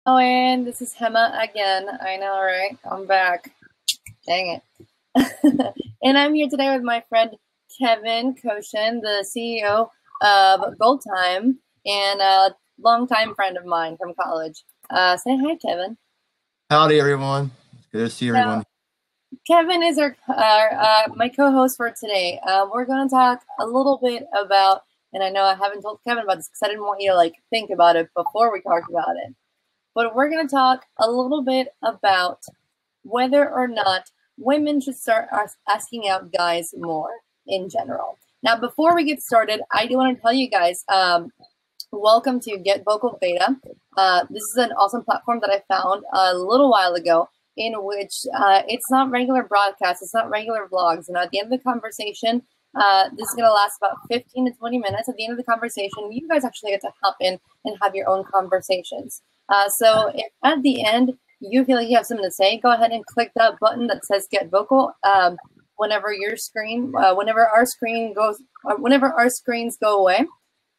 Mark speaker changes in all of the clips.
Speaker 1: Oh, and this is Hema again. I know, right? I'm back. Dang it. And I'm here today with my friend Kevin Koshin, the CEO of Gold Time and a longtime friend of mine from college. Say hi, Kevin.
Speaker 2: Howdy, everyone. Good to see
Speaker 1: So,
Speaker 2: everyone.
Speaker 1: Kevin is our my co-host for today. We're going to talk a little bit about, and I know I haven't told Kevin about this because I didn't want you to think about it before we talked about it. But we're going to talk a little bit about whether or not women should start asking out guys more in general. Now, before we get started, I do want to tell you guys welcome to Get Vocal Beta. This is an awesome platform that I found a little while ago in which it's not regular broadcasts, it's not regular vlogs. And at the end of the conversation, this is going to last about 15 to 20 minutes. At the end of the conversation, you guys actually get to hop in and have your own conversations. So if at the end you feel like you have something to say, go ahead and click that button that says Get Vocal. Whenever our screen goes, whenever our screens go away,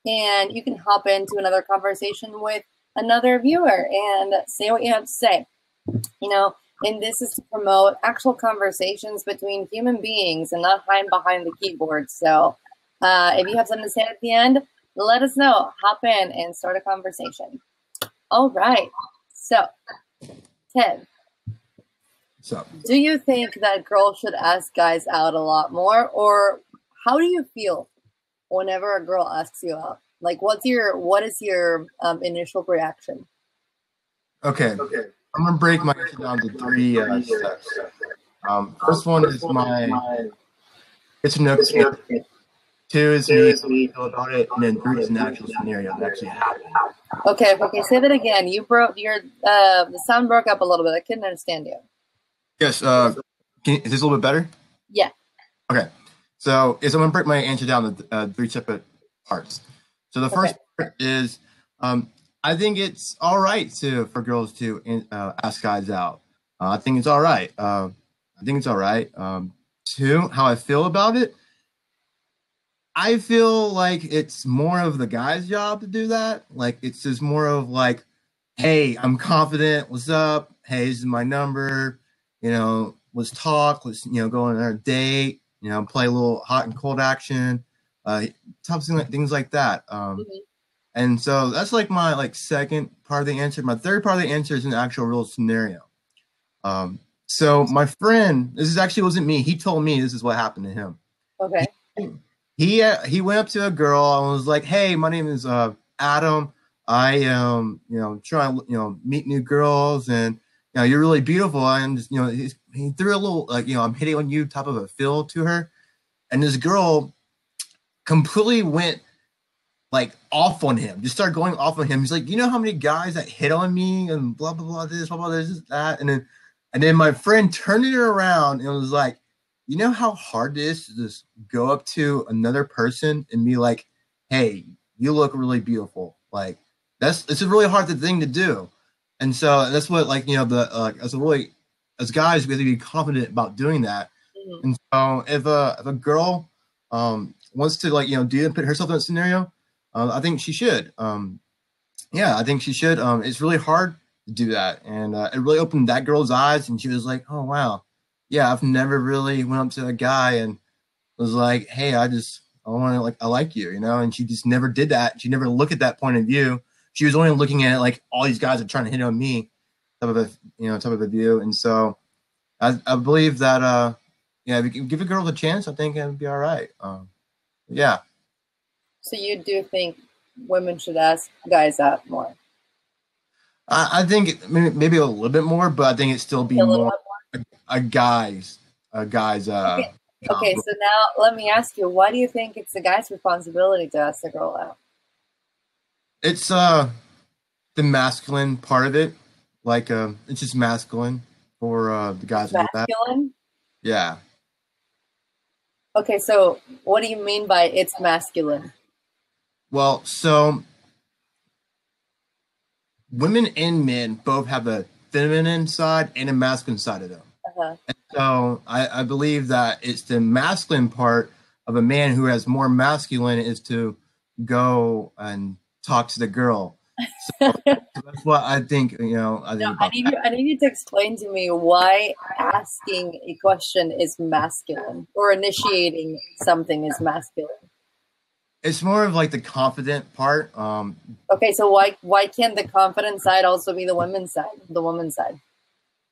Speaker 1: and you can hop into another conversation with another viewer and say what you have to say. You know, and this is to promote actual conversations between human beings and not hide behind the keyboard. So if you have something to say at the end, let us know. Hop in and start a conversation. All right. So, Ted,
Speaker 2: So,
Speaker 1: do you think that girls should ask guys out a lot more, or how do you feel whenever a girl asks you out? Like, what is your initial reaction?
Speaker 2: okay, I'm gonna break my answer down to three steps. First one is my it's a no kid. Two is me how I feel about it, and then three is an actual scenario that actually happened.
Speaker 1: Okay, say that again. You broke your the sound broke up a little bit. I couldn't understand you.
Speaker 2: Yes. Is this a little bit better?
Speaker 1: Yeah.
Speaker 2: Okay. So, I'm gonna break my answer down to three separate parts. So the
Speaker 1: Okay.
Speaker 2: first part is, I think it's all right for girls to ask guys out. I think it's all right. I think it's all right. Two, how I feel about it. I feel like it's more of the guy's job to do that. Like it's just more of like, hey, I'm confident. What's up? Hey, this is my number. Let's talk. Let's go on our date. Play a little hot and cold action. Things like that.
Speaker 1: Mhm.
Speaker 2: And so that's like my second part of the answer. My third part of the answer is an actual real scenario. So my friend, this is actually wasn't me. He told me this is what happened to him. He
Speaker 1: Okay.
Speaker 2: he went up to a girl and was like, "Hey, my name is Adam. I am trying to meet new girls, and you're really beautiful." And just, he threw a little I'm hitting on you type of a feel to her, and this girl completely went off on him. Just started going off on him. He's like, "You know how many guys that hit on me and blah blah blah this, blah blah this, that," and then my friend turned it around and was like, "You know how hard it is to just go up to another person and be like, hey, you look really beautiful. Like it's a really hard thing to do." And so that's what as guys we have to be confident about doing that.
Speaker 1: Mhm.
Speaker 2: And so if a girl wants to put herself in that scenario, I think she should. Yeah, I think she should. It's really hard to do that, and it really opened that girl's eyes, and she was like, "Oh wow, yeah, I've never really went up to a guy and was like, hey, I want to I like you, And she just never did that. She never looked at that point of view. She was only looking at like all these guys are trying to hit on me, type of a view. And so I believe that yeah, if you can give a girl a chance, I think it'd be all right. Yeah,
Speaker 1: So you do think women should ask guys out more?
Speaker 2: I think maybe a little bit more, but I think it'd still be
Speaker 1: A little
Speaker 2: more
Speaker 1: bit
Speaker 2: a guy's
Speaker 1: more. Okay.
Speaker 2: job.
Speaker 1: Okay. So now let me ask you, why do you think it's the guy's responsibility to ask the girl out?
Speaker 2: It's the masculine part of it. It's just masculine for the
Speaker 1: It's
Speaker 2: guys to do that.
Speaker 1: masculine.
Speaker 2: Yeah.
Speaker 1: Okay. So what do you mean by it's masculine?
Speaker 2: Well, so women and men both have a feminine side and a masculine side of them.
Speaker 1: Uh-huh.
Speaker 2: So I believe that it's the masculine part of a man who has more masculine is to go and talk to the girl. So that's what I think. I
Speaker 1: No,
Speaker 2: think about that.
Speaker 1: I need you to explain to me why asking a question is masculine or initiating something is masculine.
Speaker 2: It's more of like the confident part.
Speaker 1: Okay, so why can't the confident side also be the women's side, the woman's side?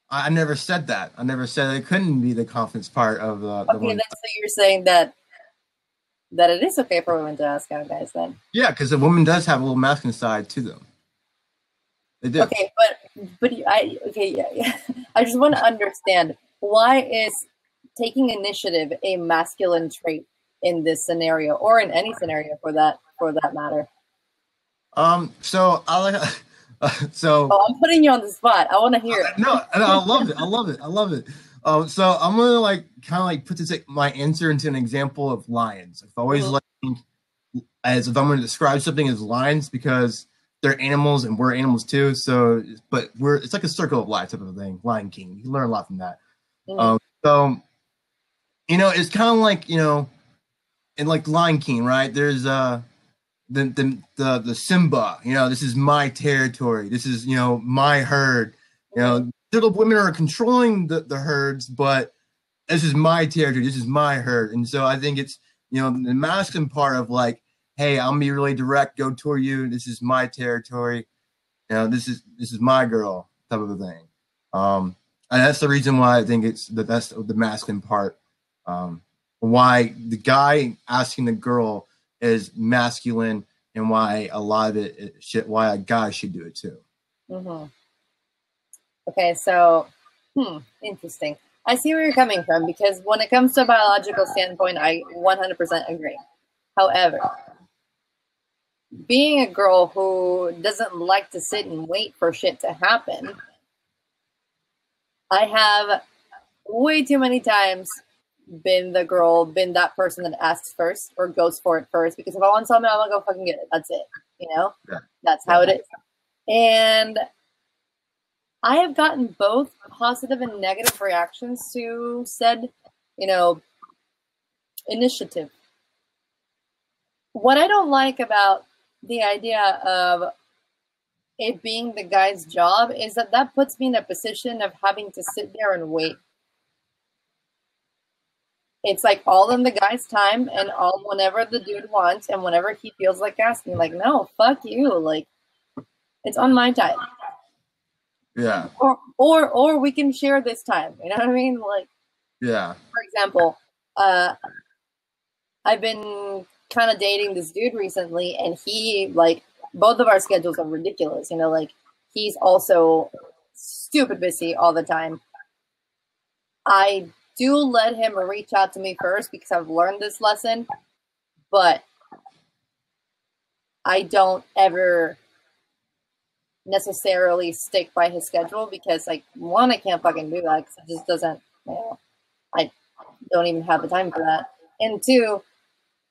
Speaker 2: I never said that. I never said it couldn't be the confidence part of the
Speaker 1: Okay,
Speaker 2: woman.
Speaker 1: then so you're saying that it is okay for women to ask out guys then.
Speaker 2: Yeah, because the woman does have a little masculine side to them. They do.
Speaker 1: Okay, but I okay, yeah, yeah. I just want to understand why is taking initiative a masculine trait in this scenario or in any scenario for that matter.
Speaker 2: So I like. So
Speaker 1: Oh, I'm putting you on the spot. I want to hear it.
Speaker 2: no, I love it. I love it. I love it. So I'm gonna like kind of like put this like, my answer into an example of lions. I've always
Speaker 1: Mhm.
Speaker 2: like as if I'm going to describe something as lions because they're animals and we're animals too. So, but it's like a circle of life type of thing. Lion King. You can learn a lot from that.
Speaker 1: Mhm.
Speaker 2: So it's kind of like in like Lion King, right? There's the Simba. This is my territory. This is my herd.
Speaker 1: Mhm.
Speaker 2: Little women are controlling the herds, but this is my territory. This is my herd. And so I think it's the masculine part of like, hey, I'm gonna be really direct. Go toward you. This is my territory. This is my girl type of a thing. And that's the reason why I think that's the masculine part. Why the guy asking the girl is masculine, and why a lot of why a guy should do it too.
Speaker 1: Mhm. Okay, so interesting. I see where you're coming from because when it comes to a biological standpoint, I 100% agree. However, being a girl who doesn't like to sit and wait for shit to happen, I have way too many times been that person that asks first or goes for it first because if I want something, I'm gonna go fucking get it. That's it.
Speaker 2: Yeah.
Speaker 1: That's how it is. And I have gotten both positive and negative reactions to said, you know, initiative. What I don't like about the idea of it being the guy's job is that puts me in a position of having to sit there and wait. It's like all in the guy's time and all whenever the dude wants and whenever he feels like asking. Like, no, fuck you. Like, it's on my time.
Speaker 2: Yeah.
Speaker 1: Or we can share this time. You know what I mean? Like,
Speaker 2: Yeah.
Speaker 1: for example, I've been kind of dating this dude recently, and he like both of our schedules are ridiculous. Like he's also stupid busy all the time. I do let him reach out to me first because I've learned this lesson, but I don't ever necessarily stick by his schedule because, like, one, I can't fucking do that because it just doesn't, I don't even have the time for that. And two,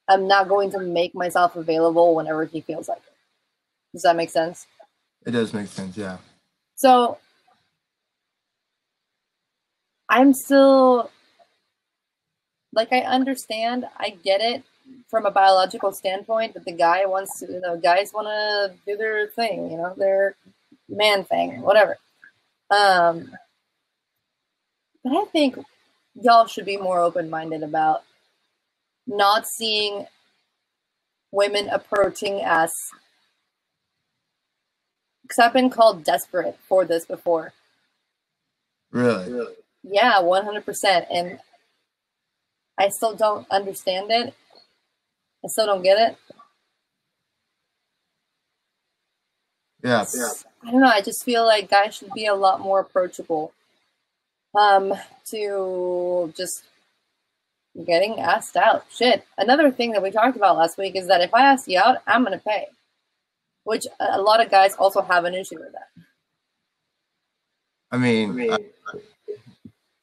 Speaker 1: I'm not going to make myself available whenever he feels like it. Does that make sense?
Speaker 2: It does make sense, yeah.
Speaker 1: So I'm still like I understand, I get it from a biological standpoint that the guy wants to, guys want to do their thing, their man thing, whatever. But I think y'all should be more open-minded about not seeing women approaching us because I've been called desperate for this before.
Speaker 2: Really?
Speaker 1: Yeah, 100%. And I still don't understand it. I still don't get it.
Speaker 2: Yeah.
Speaker 1: I don't know. I just feel like guys should be a lot more approachable to just getting asked out. Shit. Another thing that we talked about last week is that if I ask you out, I'm going to pay. Which a lot of guys also have an issue with that.
Speaker 2: I mean,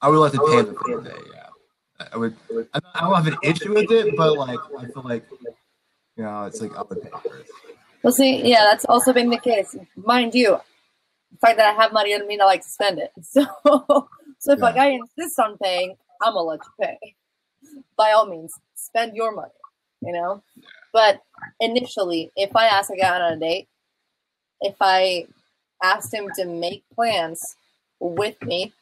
Speaker 2: I would like to pay the day, yeah. I would. I don't have an issue with it, but like I feel like it's like I would pay first.
Speaker 1: Well, see, yeah, that's also been the case. Mind you, the fact that I have money doesn't mean I like to spend it. So if a guy insists on paying, I'm gonna let you pay. By all means, spend your money, But initially, if I ask a guy out on a date, if I asked him to make plans with me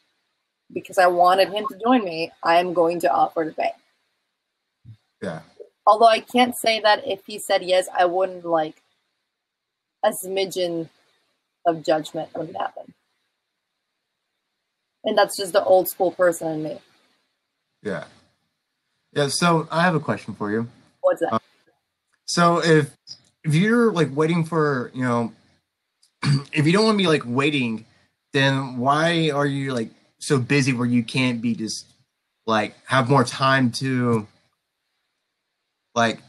Speaker 1: because I wanted him to join me, I am going to offer to pay.
Speaker 2: Yeah.
Speaker 1: Although I can't say that if he said yes, I wouldn't like a smidgen of judgment wouldn't happen. And that's just the old school person in me.
Speaker 2: Yeah. Yeah. So I have a question for you.
Speaker 1: What's that?
Speaker 2: So if you're like waiting for, if you don't want to be like waiting, then why are you like so busy where you can't be just like have more time to like,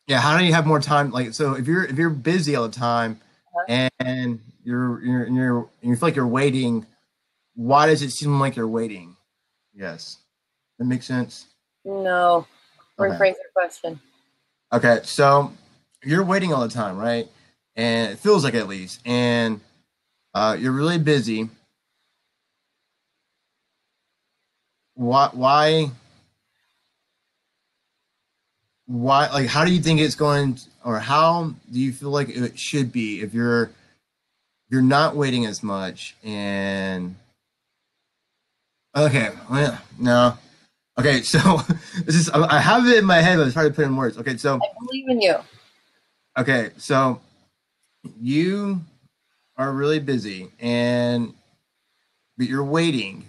Speaker 2: yeah, how do you have more time? Like, so if you're busy all the time and you feel like you're waiting, why does it seem like you're waiting? Yes. That makes sense.
Speaker 1: No.
Speaker 2: Okay.
Speaker 1: Rephrase your question.
Speaker 2: Okay, so you're waiting all the time, right? And it feels like at least, and you're really busy. Why? Why? Like, how do you think it's going, or how do you feel like it should be if you're not waiting as much? And okay, well, no, okay, so this is I have it in my head, but I'm trying to put it in words. Okay, so
Speaker 1: I believe in you.
Speaker 2: okay, so you are really busy, but you're waiting.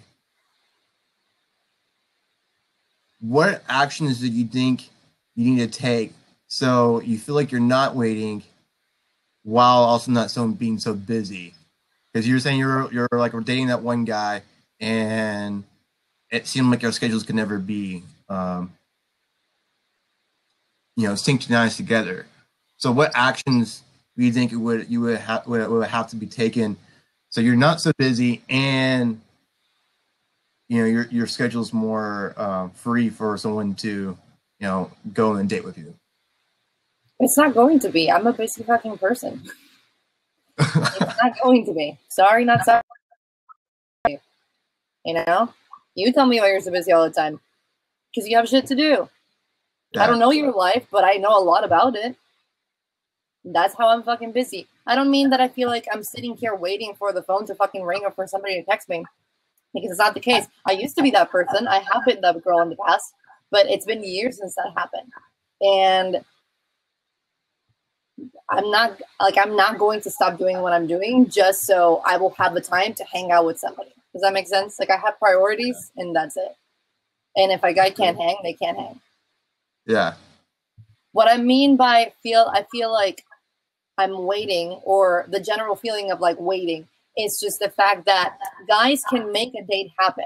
Speaker 2: What actions do you think you need to take so you feel like you're not waiting while also not so being so busy? Because you're saying you're like dating that one guy, and it seemed like your schedules could never be synchronized together. So what actions do you think would have to be taken so you're not so busy and your schedule's more free for someone to go on a date with you?
Speaker 1: It's not going to be. I'm a busy fucking person. It's not going to be. Sorry, not sorry. You tell me why you're so busy all the time. Because you have shit to do.
Speaker 2: Yeah.
Speaker 1: I don't know your life, but I know a lot about it. That's how I'm fucking busy. I don't mean that I feel like I'm sitting here waiting for the phone to fucking ring or for somebody to text me. Because it's not the case. I used to be that person. I have been that girl in the past. But it's been years since that happened. And I'm not going to stop doing what I'm doing just so I will have the time to hang out with somebody. Does that make sense? Like I have priorities and that's it. And if a guy can't hang, they can't hang.
Speaker 2: Yeah.
Speaker 1: What I mean by I feel like I'm waiting, or the general feeling of like waiting, is just the fact that guys can make a date happen.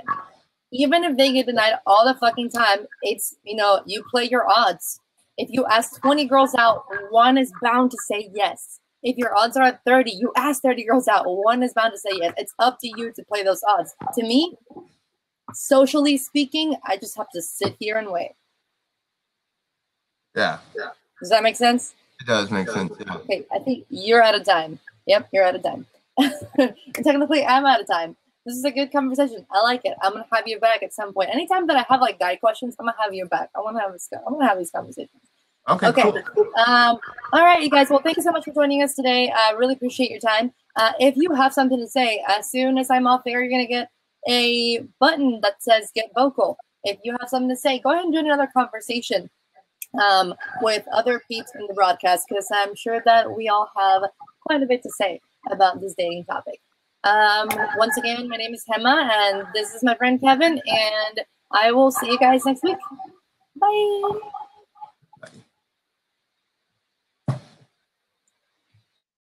Speaker 1: Even if they get denied all the fucking time, it's, you play your odds. If you ask 20 girls out, one is bound to say yes. If your odds are at 30, you ask 30 girls out, one is bound to say yes. It's up to you to play those odds. To me, socially speaking, I just have to sit here and wait.
Speaker 2: Yeah.
Speaker 1: Does that make sense?
Speaker 2: It does make sense. Yeah.
Speaker 1: Okay, I think you're out of time. Yep, you're out of time. And technically, I'm out of time. This is a good conversation. I like it. I'm gonna have you back at some point. Anytime that I have like guy questions, I'm gonna have you back. I'm gonna have these conversations.
Speaker 2: Okay. Cool.
Speaker 1: All right, you guys. Well, thank you so much for joining us today. I really appreciate your time. If you have something to say, as soon as I'm off air, you're gonna get a button that says "Get Vocal." If you have something to say, go ahead and join another conversation with other peeps in the broadcast, because I'm sure that we all have quite a bit to say about this dating topic. Once again, my name is Hema, and this is my friend Kevin, and I will see you guys next week. Bye.